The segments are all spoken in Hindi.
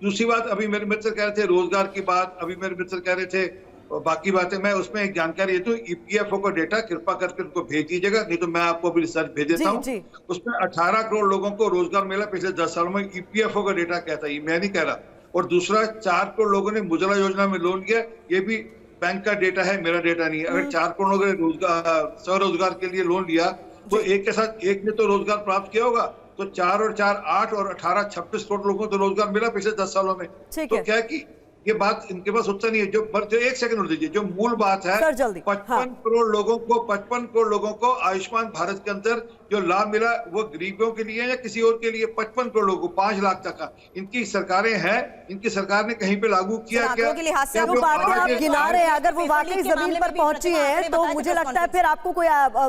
दूसरी बात, अभी मेरे मित्र कह रहे थे रोजगार की बात, अभी मेरे मित्र कह रहे थे बाकी बातें, मैं उसमें एक जानकारी देता हूँ। ईपीएफओ का डेटा कृपा करके उनको भेज दीजिएगा, नहीं तो मैं आपको अभी रिसर्च भेज देता जी हूँ। जी। उसमें 18 करोड़ लोगों को रोजगार मिला पिछले 10 सालों में। ईपीएफओ का डेटा कहता है, ये मैं नहीं कह रहा। और दूसरा, 4 करोड़ लोगों ने मुद्रा योजना में लोन लिया, ये भी बैंक का डेटा है, मेरा डेटा नहीं है। अगर 4 करोड़ लोगों ने रोजगार, स्वरोजगार के लिए लोन लिया, तो एक के साथ एक ने तो रोजगार प्राप्त किया होगा, तो 4 और 4 8 और 18 26 करोड़ लोगों को तो रोजगार मिला पिछले 10 सालों में। तो क्या कि ये बात इनके पास उत्तर नहीं है। जो एक सेकंड और दीजिए, जो मूल बात है, 55 करोड़ लोगों को, 55 करोड़ लोगों को आयुष्मान भारत के अंदर जो लाभ मिला, वो गरीबों के लिए या किसी और के लिए? 55 करोड़ लोगों को 5 लाख तक का। इनकी सरकारें हैं, इनकी सरकार ने कहीं पे लागू किया क्या? क्या वो बातें आप गिना रहे हैं, अगर वो वाकई जमीन पर पहुंची है तो मुझे लगता है फिर आपको कोई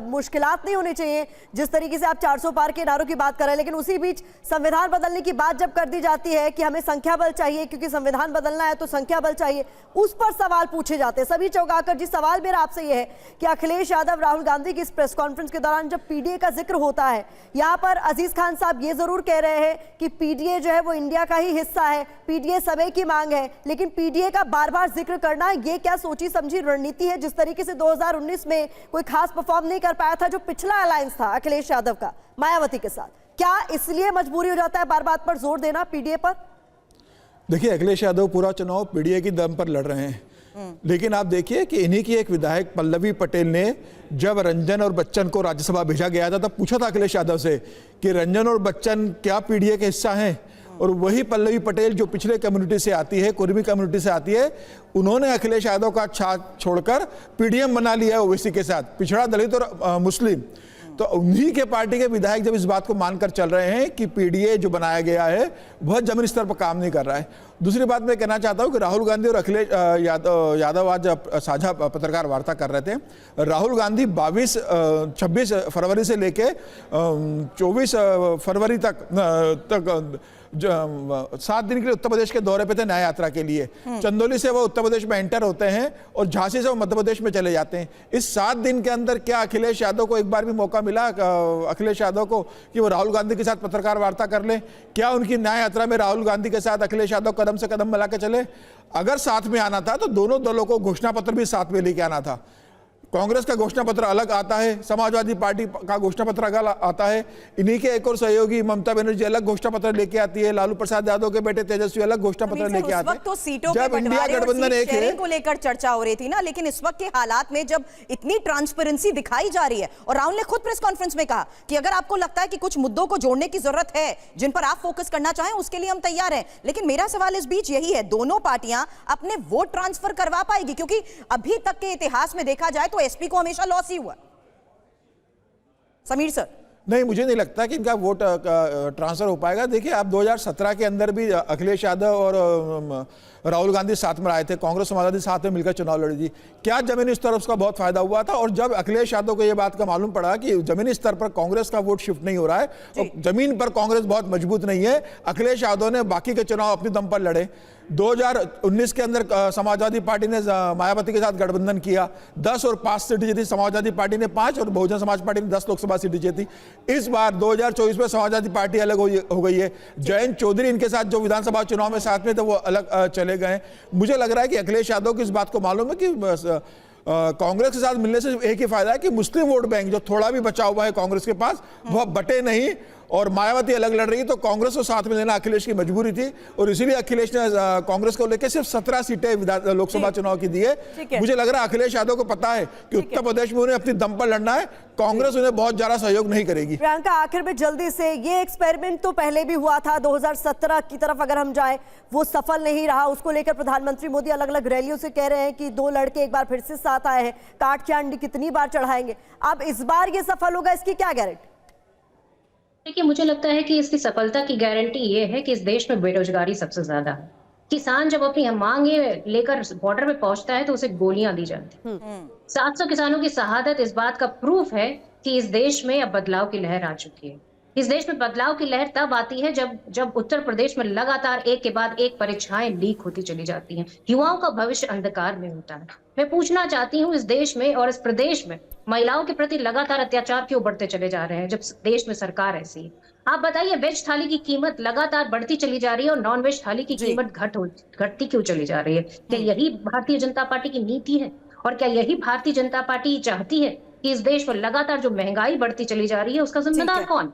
मुश्किलात नहीं होनी चाहिए। जिस तरीके से आप 400 पार के नारों की बात कर रहे हैं, लेकिन उसी बीच संविधान बदलने की बात जब कर दी जाती है कि हमें संख्या बल चाहिए क्योंकि संविधान बदलना है तो संख्या बल चाहिए, उस पर सवाल पूछे जाते हैं। सभी चौंकाकर जी, सवाल मेरा आपसे यह है कि अखिलेश यादव राहुल गांधी की इस प्रेस कॉन्फ्रेंस के दौरान जब पीडीए का जिक्र होता है, यहां पर अजीज खान साहब ये जरूर कह रहे हैं कि पीडीए जो है वो इंडिया का ही हिस्सा है, पीडीए समय की मांग है, लेकिन पीडीए का बार बार जिक्र करना ये क्या सोची समझी रणनीति है? जिस तरीके से 2019 में कोई खास परफॉर्म नहीं कर पाया था जो पिछला अलायंस था अखिलेश यादव का मायावती के साथ, क्या इसलिए मजबूरी हो जाता है बार बार पर जोर देना पीडीए पर? देखिए, अखिलेश यादव पूरा चुनाव पीडीए की दम पर लड़ रहे हैं, लेकिन आप देखिए कि इन्हीं की एक विधायक पल्लवी पटेल ने जब रंजन और बच्चन को राज्यसभा भेजा गया था, तब पूछा था अखिलेश यादव से कि रंजन और बच्चन क्या पीडीए के हिस्सा हैं? और वही पल्लवी पटेल जो पिछले कम्युनिटी से आती है, कुर्मी कम्युनिटी से आती है, उन्होंने अखिलेश यादव का छात छोड़कर पीडीएम बना लिया है ओवैसी के साथ, पिछड़ा दलित और मुस्लिम। तो उन्हीं के पार्टी के विधायक जब इस बात को मानकर चल रहे हैं कि पीडीए जो बनाया गया है वह जमीन स्तर पर काम नहीं कर रहा है। दूसरी बात मैं कहना चाहता हूं कि राहुल गांधी और अखिलेश यादव आज साझा पत्रकार वार्ता कर रहे थे। राहुल गांधी 26 फरवरी से लेके 24 फरवरी तक 7 दिन के लिए उत्तर प्रदेश के दौरे पे थे न्याय यात्रा के लिए। चंदौली से वो उत्तर प्रदेश में एंटर होते हैं और झांसी से वो मध्य प्रदेश में चले जाते हैं। इस 7 दिन के अंदर क्या अखिलेश यादव को एक बार भी मौका मिला अखिलेश यादव को कि वो राहुल गांधी के साथ पत्रकार वार्ता कर ले? क्या उनकी न्याय यात्रा में राहुल गांधी के साथ अखिलेश यादव कदम से कदम मिला के चले? अगर साथ में आना था तो दोनों दलों को घोषणा पत्र भी साथ में लेके आना था। कांग्रेस का घोषणा पत्र अलग आता है, समाजवादी पार्टी का घोषणा पत्र अलग आता है, इन्हीं के एक और सहयोगी ममता बनर्जी अलग घोषणा पत्र लेके आती है, लालू प्रसाद यादव के बेटे तेजस्वी अलग घोषणा पत्र लेके आते हैं। तो सीटों के बंटवारे और सीट शेयरिंग को लेकर चर्चा हो रही थी ना, लेकिन इस वक्त के हालात में जब इतनी ट्रांसपेरेंसी दिखाई जा रही है और राहुल ने खुद प्रेस कॉन्फ्रेंस में कहा कि अगर आपको लगता है कि कुछ मुद्दों को जोड़ने की जरूरत है जिन पर आप फोकस करना चाहें, उसके लिए हम तैयार हैं। लेकिन मेरा सवाल इस बीच यही है, दोनों पार्टियां अपने वोट ट्रांसफर करवा पाएगी? क्योंकि अभी तक के इतिहास में देखा जाए तो एसपी को हमेशा लॉस ही हुआ। समीर सर, नहीं, मुझे नहीं लगता कि इनका वोट ट्रांसफर हो पाएगा। देखिए, आप 2017 के अंदर भी अखिलेश यादव और राहुल गांधी साथ में आए थे, कांग्रेस समाजवादी साथ में मिलकर चुनाव लड़ी थी। क्या जमीनी स्तर उसका बहुत फायदा हुआ था? और जब अखिलेश यादव को यह बात का मालूम पड़ा कि जमीनी स्तर पर कांग्रेस का वोट शिफ्ट नहीं हो रहा है और जमीन पर कांग्रेस बहुत मजबूत नहीं है, अखिलेश यादव ने बाकी के चुनाव अपने दम पर लड़े। 2019 के अंदर समाजवादी पार्टी ने मायावती के साथ गठबंधन किया, 10 और 5 सीटें जीती, समाजवादी पार्टी ने 5 और बहुजन समाज पार्टी ने 10 लोकसभा सीटें जीती। इस बार 2024 में समाजवादी पार्टी अलग हो गई है, जयंत चौधरी इनके साथ जो विधानसभा चुनाव में साथ में थे वो अलग चले गए। मुझे लग रहा है कि अखिलेश यादव को इस बात को मालूम है कि कांग्रेस के साथ मिलने से एक ही फायदा है कि मुस्लिम वोट बैंक जो थोड़ा भी बचा हुआ है कांग्रेस के पास वह बटे नहीं, और मायावती अलग लड़ रही है, तो कांग्रेस को साथ में लेना अखिलेश की मजबूरी थी और इसीलिए अखिलेश ने कांग्रेस को लेकर सिर्फ 17 सीटें लोकसभा चुनाव की दी है। मुझे लग रहा है अखिलेश यादव को पता है कि उत्तर प्रदेश में उन्हें अपनी दम पर लड़ना है, कांग्रेस उन्हें बहुत ज्यादा सहयोग नहीं करेगी। प्रियंका, आखिर में जल्दी से, ये एक्सपेरिमेंट तो पहले भी हुआ था, 2017 की तरफ अगर हम जाए वो सफल नहीं रहा। उसको लेकर प्रधानमंत्री मोदी अलग अलग रैलियों से कह रहे हैं कि 2 लड़के एक बार फिर से साथ आए हैं, काट के अंडी कितनी बार चढ़ाएंगे। अब इस बार ये सफल होगा, इसकी क्या गारंटी? देखिए, मुझे लगता है कि इसकी सफलता की गारंटी ये है कि इस देश में बेरोजगारी सबसे ज्यादा है। किसान जब अपनी मांगे लेकर बॉर्डर पे पहुंचता है तो उसे गोलियां दी जाती। 700 किसानों की शहादत इस बात का प्रूफ है कि इस देश में अब बदलाव की लहर आ चुकी है। इस देश में बदलाव की लहर तब आती है जब उत्तर प्रदेश में लगातार एक के बाद एक परीक्षाएं लीक होती चली जाती हैं, युवाओं का भविष्य अंधकार में होता है। मैं पूछना चाहती हूँ, इस देश में और इस प्रदेश में महिलाओं के प्रति लगातार अत्याचार क्यों बढ़ते चले जा रहे हैं जब देश में सरकार ऐसी है? आप बताइए, वेज थाली की कीमत लगातार बढ़ती चली जा रही है और नॉन वेज थाली की कीमत घटती क्यों चली जा रही है? क्या यही भारतीय जनता पार्टी की नीति है? और क्या यही भारतीय जनता पार्टी चाहती है कि इस देश में लगातार जो महंगाई बढ़ती चली जा रही है उसका जिम्मेदार कौन?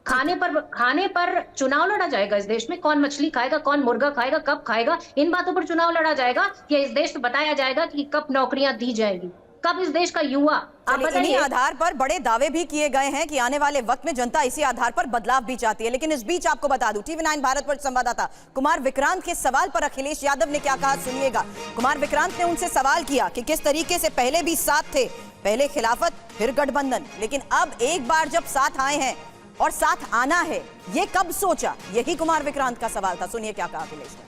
खाने पर चुनाव लड़ा जाएगा इस देश में? कौन मछली खाएगा, कौन मुर्गा खाएगा, कब खाएगा, इन बातों पर चुनाव लड़ा जाएगा? या इस देश में बताया जाएगा कि कब नौकरियां दी जाएंगी, कब इस देश का युवा? आप इन्हीं बताइए। आधार पर बड़े दावे भी किए गए हैं कि आने वाले वक्त में जनता इसी आधार पर बदलाव भी चाहती है। लेकिन इस बीच आपको बता दूं, टीवी9 भारतवर्ष संवाददाता कुमार विक्रांत के सवाल पर अखिलेश यादव ने क्या कहा, सुनिएगा। कुमार विक्रांत ने उनसे सवाल किया कि किस तरीके से पहले भी साथ थे, पहले खिलाफत फिर गठबंधन, लेकिन अब एक बार जब साथ आए हैं और साथ आना है, ये कब सोचा? यही कुमार विक्रांत का सवाल था। सुनिए क्या कहा अखिलेश ने।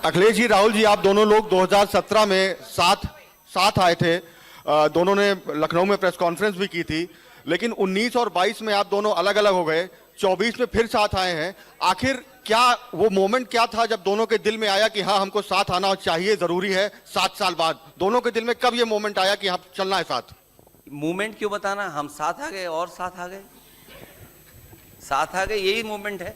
अखिलेश जी, राहुल जी, आप दोनों लोग 2017 में साथ आए थे, दोनों ने लखनऊ में प्रेस कॉन्फ्रेंस भी की थी, लेकिन 19 और 22 में आप दोनों अलग अलग हो गए, 24 में फिर साथ आए हैं। आखिर क्या वो मोमेंट क्या था जब दोनों के दिल में आया कि हाँ, हमको साथ आना चाहिए, जरूरी है? 7 साल बाद दोनों के दिल में कब ये मोमेंट आया कि हाँ, चलना है साथ? मूवमेंट क्यों बताना, हम साथ आ गए और साथ आ गए, यही मूवमेंट है।